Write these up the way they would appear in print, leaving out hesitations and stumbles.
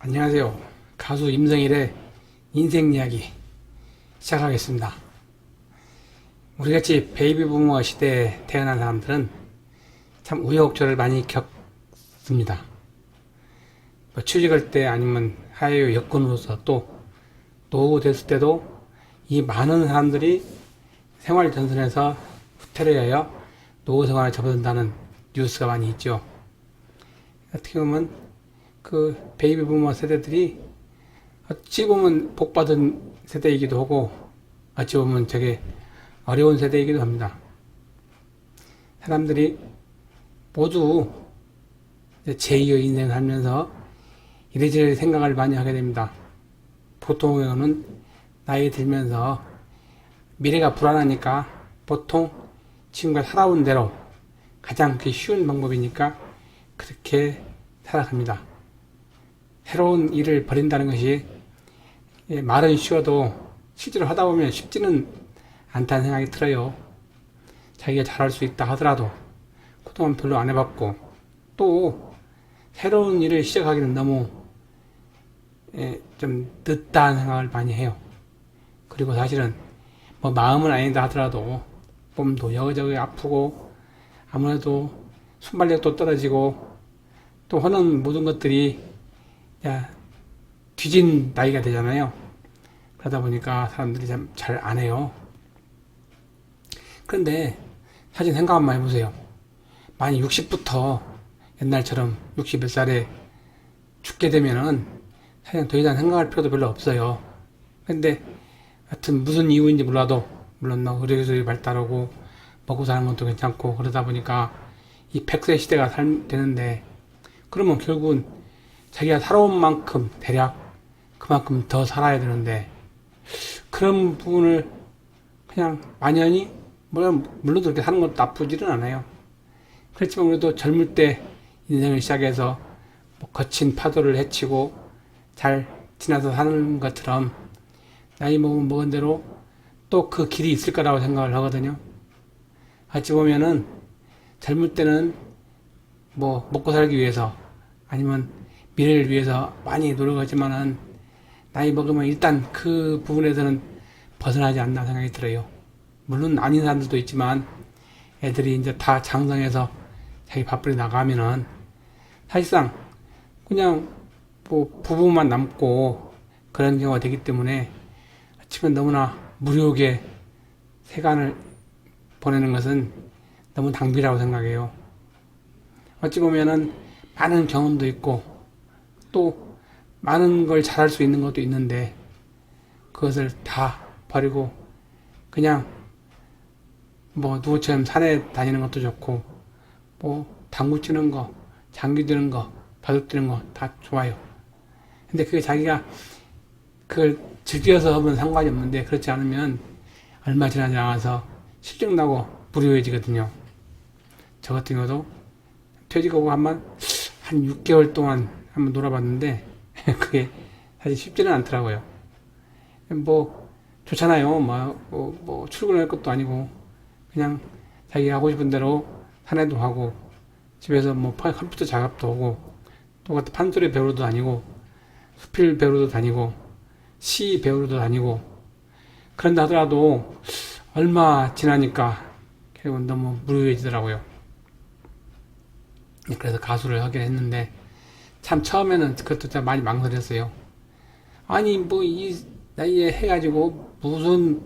안녕하세요. 가수 임성일의 인생 이야기 시작하겠습니다. 우리같이 베이비 부머 시대에 태어난 사람들은 참 우여곡절을 많이 겪습니다. 뭐 취직할 때 아니면 사회 여건으로서 또 노후 됐을 때도 이 많은 사람들이 생활 전선에서 후퇴를 하여 노후 생활에 접어든다는 뉴스가 많이 있죠. 어떻게 보면 그 베이비 부머 세대들이 어찌 보면 복받은 세대이기도 하고 어찌 보면 되게 어려운 세대이기도 합니다. 사람들이 모두 제2의 인생을 살면서 이래저래 생각을 많이 하게 됩니다. 보통은 나이 들면서 미래가 불안하니까 보통 지금까지 살아온 대로 가장 쉬운 방법이니까 그렇게 살아갑니다. 새로운 일을 벌인다는 것이 말은 쉬워도 실제로 하다 보면 쉽지는 않다는 생각이 들어요. 자기가 잘할 수 있다 하더라도 그동안 별로 안 해봤고 또 새로운 일을 시작하기는 너무 좀 늦다는 생각을 많이 해요. 그리고 사실은 뭐 마음은 아니다 하더라도 몸도 여기저기 아프고 아무래도 순발력도 떨어지고 또 하는 모든 것들이 뒤진 나이가 되잖아요. 그러다 보니까 사람들이 참 잘 안 해요. 그런데 사실 생각 한번 해보세요. 만약 60부터 옛날처럼 60 몇 살에 죽게 되면은 사실 더 이상 생각할 필요도 별로 없어요. 근데 하여튼 무슨 이유인지 몰라도 물론 의료기술이 발달하고 먹고 사는 것도 괜찮고 그러다 보니까 이 100세 시대가 되는데 그러면 결국은 자기가 살아온 만큼 대략 그만큼 더 살아야 되는데 그런 부분을 그냥 만연히 물론 그렇게 사는 것도 나쁘지는 않아요. 그렇지만 그래도 젊을 때 인생을 시작해서 뭐 거친 파도를 헤치고 잘 지나서 사는 것처럼 나이 먹은 대로 또 그 길이 있을 거라고 생각을 하거든요. 어찌 보면은 젊을 때는 뭐 먹고 살기 위해서 아니면 미래를 위해서 많이 노력하지만은 나이 먹으면 일단 그 부분에서는 벗어나지 않나 생각이 들어요. 물론 아닌 사람들도 있지만 애들이 이제 다 장성해서 자기 밥벌이 나가면은 사실상 그냥 뭐 부부만 남고 그런 경우가 되기 때문에 아침에 너무나 무료하게 세간을 보내는 것은 너무 낭비라고 생각해요. 어찌 보면은 많은 경험도 있고 또 많은 걸 잘할 수 있는 것도 있는데 그것을 다 버리고 그냥 뭐 누구처럼 산에 다니는 것도 좋고 뭐 당구 치는 거, 장기 드는 거, 바둑 드는 거 다 좋아요. 근데 그게 자기가 그걸 즐겨서 하면 상관이 없는데 그렇지 않으면 얼마 지나지 않아서 실증 나고 무료해지거든요. 저 같은 경우도 퇴직하고 한 6개월 동안 한번 놀아봤는데 그게 사실 쉽지는 않더라고요. 뭐 좋잖아요. 뭐 출근할 것도 아니고 그냥 자기가 하고 싶은 대로 산에도 하고 집에서 뭐 컴퓨터 작업도 하고 또 판소리 배우러도 다니고 수필 배우러도 다니고 시 배우러도 다니고 그런다 하더라도 얼마 지나니까 결국은 너무 무료해지더라고요. 그래서 가수를 하긴 했는데 참 처음에는 그것도 참 많이 망설였어요. 아니 뭐 이 나이에 해가지고 무슨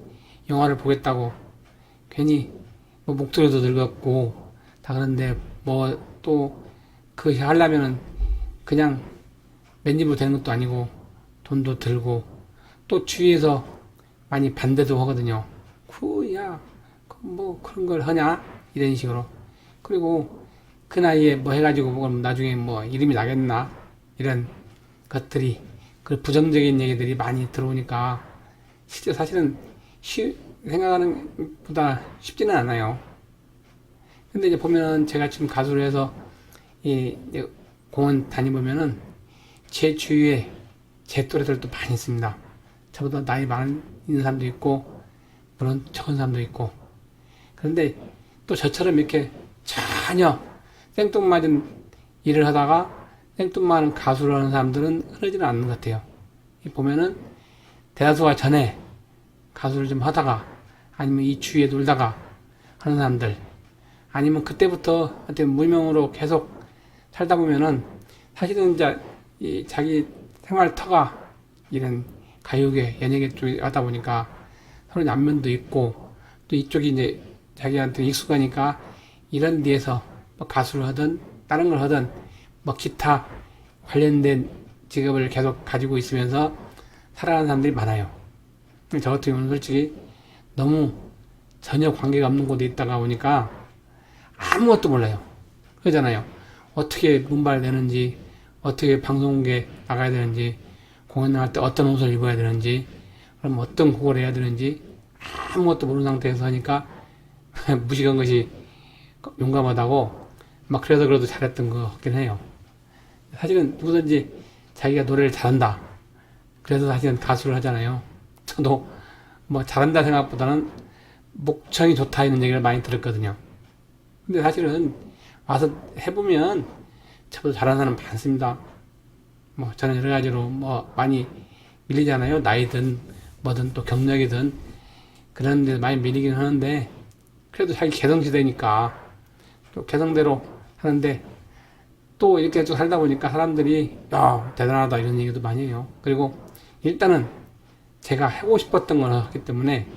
영화를 보겠다고 괜히 뭐 목소리도 늙었고 다 그런데 뭐 또 그것이 하려면은 그냥 맨입으로 되는 것도 아니고 돈도 들고 또 주위에서 많이 반대도 하거든요. 야 뭐 그런 걸 하냐 이런 식으로. 그리고 그 나이에 뭐 해가지고 뭐 나중에 뭐 이름이 나겠나 이런 것들이 그 부정적인 얘기들이 많이 들어오니까 실제 사실은 생각하는 것보다 쉽지는 않아요. 근데 이제 보면 제가 지금 가수를 해서 이 공원 다니보면은 제 주위에 제 또래들도 많이 있습니다. 저보다 나이 많은 사람도 있고 물론 적은 사람도 있고 그런데 또 저처럼 이렇게 전혀 생뚱맞은 일을 하다가 생뚱맞은 가수를 하는 사람들은 흔하지는 않는 것 같아요. 보면은 대다수가 전에 가수를 좀 하다가 아니면 이 주위에 놀다가 하는 사람들, 아니면 그때부터 하여튼 무명으로 계속 살다 보면은 사실은 이제 이 자기 생활 터가 이런 가요계, 연예계 쪽에 하다 보니까 서로 안면도 있고 또 이쪽이 이제 자기한테 익숙하니까 이런 데에서 뭐 가수를 하든 다른 걸 하든 뭐 기타 관련된 직업을 계속 가지고 있으면서 살아가는 사람들이 많아요. 저 같은 경우는 솔직히 너무 전혀 관계가 없는 곳에 있다가 보니까 아무것도 몰라요. 그러잖아요. 어떻게 문발되는지, 어떻게 방송국에 나가야 되는지, 공연 나갈 때 어떤 옷을 입어야 되는지, 그럼 어떤 곡을 해야 되는지 아무것도 모르는 상태에서 하니까 무식한 것이 용감하다고 막 그래서 그래도 잘했던 것 같긴 해요. 사실은 누구든지 자기가 노래를 잘한다, 그래서 사실은 가수를 하잖아요. 저도 뭐 잘한다 생각보다는 목청이 좋다 이런 얘기를 많이 들었거든요. 근데 사실은 와서 해보면 저도 잘하는 사람 많습니다. 뭐 저는 여러 가지로 뭐 많이 밀리잖아요. 나이든 뭐든 또 경력이든 그런 데 많이 밀리긴 하는데, 그래도 자기 개성시대니까 또 개성대로 하는데, 또 이렇게 쭉 살다 보니까 사람들이 야 대단하다 이런 얘기도 많이 해요. 그리고 일단은 제가 하고 싶었던 걸 하기 때문에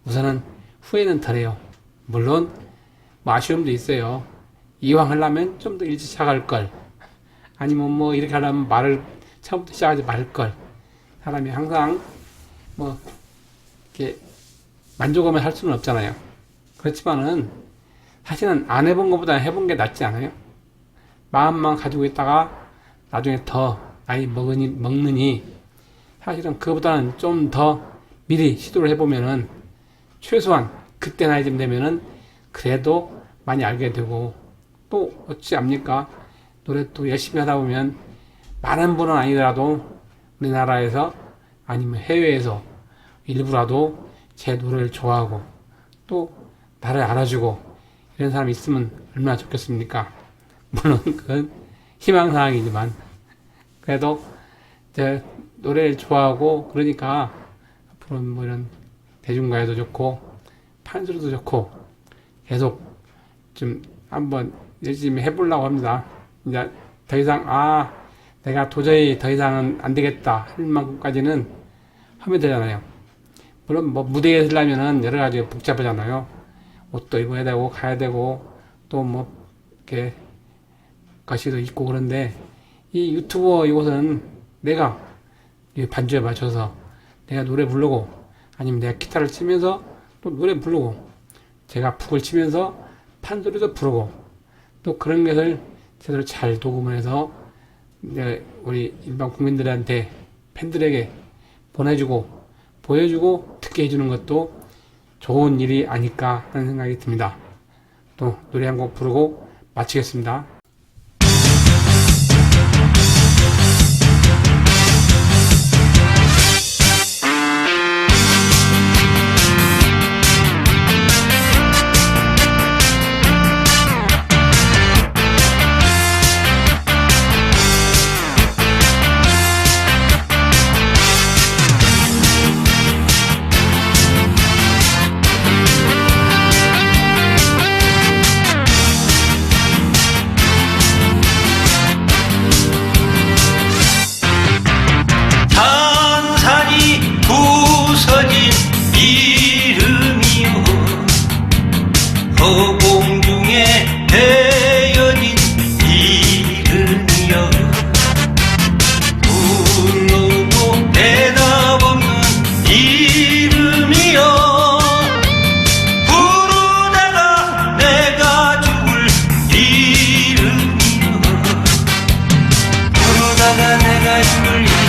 우선은 후회는 덜해요. 물론 뭐 아쉬움도 있어요. 이왕 하려면 좀 더 일찍 시작할 걸, 아니면 뭐 이렇게 하려면 말을 처음부터 시작하지 말 걸. 사람이 항상 뭐 이렇게 만족하면 할 수는 없잖아요. 그렇지만은 사실은 안 해본 것보다 해본 게 낫지 않아요? 마음만 가지고 있다가 나중에 더 나이 먹느니 사실은 그거보다는 좀 더 미리 시도를 해보면은 최소한 그때 나이쯤 되면은 그래도 많이 알게 되고, 또 어찌 압니까? 노래 또 열심히 하다 보면 많은 분은 아니더라도 우리나라에서 아니면 해외에서 일부라도 제 노래를 좋아하고 또 나를 알아주고 이런 사람이 있으면 얼마나 좋겠습니까? 물론 그건 희망사항이지만 그래도 제 노래를 좋아하고 그러니까 앞으로 뭐 이런 대중가요도 좋고 판소리도 좋고 계속 좀 한번 열심히 해보려고 합니다. 이제 더 이상 내가 도저히 더 이상은 안 되겠다 할 만큼까지는 하면 되잖아요. 물론 뭐 무대에 서려면은 여러 가지 복잡하잖아요. 옷도 입어야 되고 가야 되고 또 뭐 이렇게 가시도 있고 그런데, 이 유튜버 이곳은 내가 반주에 맞춰서 내가 노래 부르고 아니면 내가 기타를 치면서 또 노래 부르고 제가 북을 치면서 판소리도 부르고 또 그런 것을 제대로 잘 녹음을 해서 우리 일반 국민들한테 팬들에게 보내주고 보여주고 듣게 해주는 것도 좋은 일이 아닐까 하는 생각이 듭니다. 또 노래 한 곡 부르고 마치겠습니다. 허공중에 헤어진 이름이여, 불러도 대답 없는 이름이여, 부르다가 내가 죽을 이름이여, 부르다가 내가 죽을 이름이여.